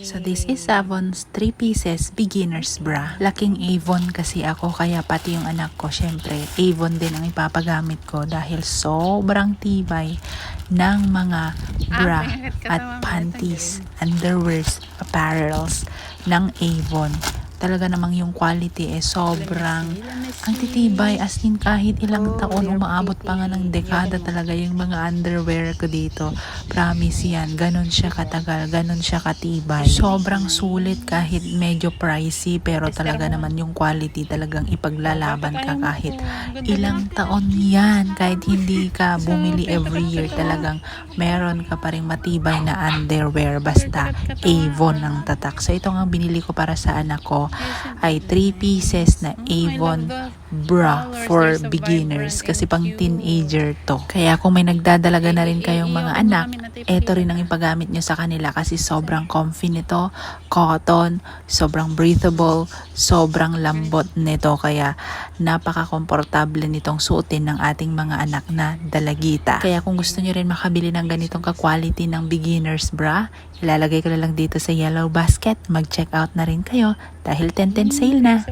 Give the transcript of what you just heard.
So this is Avon's 3 pieces beginners bra. Laking Avon kasi ako kaya pati yung anak ko syempre Avon din ang ipapagamit ko dahil sobrang tibay ng mga bra at panties, underwears, apparels ng Avon. Talaga namang yung quality sobrang ang titibay, as in kahit ilang taon umaabot pa nga ng dekada talaga yung mga underwear ko dito. Promise yan, ganun siya katagal, ganun siya katibay. Sobrang sulit kahit medyo pricey pero talaga naman yung quality talagang ipaglalaban ka kahit ilang taon yan. Kahit hindi ka bumili every year talagang meron ka pa rin matibay na underwear basta Avon ang tatak. So ito nga binili ko para sa anak ko ay 3 pieces na Avon bra for beginners kasi pang teenager to. Kaya kung may nagdadalaga na rin kayong mga anak, eto rin ang ipagamit nyo sa kanila kasi sobrang comfy nito, cotton, sobrang breathable, sobrang lambot nito kaya napaka-komportable nitong suotin ng ating mga anak na dalagita. Kaya kung gusto nyo rin makabili ng ganitong ka-quality ng beginners bra, ilalagay ko na lang dito sa yellow basket. Mag-check out na rin kayo dahil 10-10 sale na.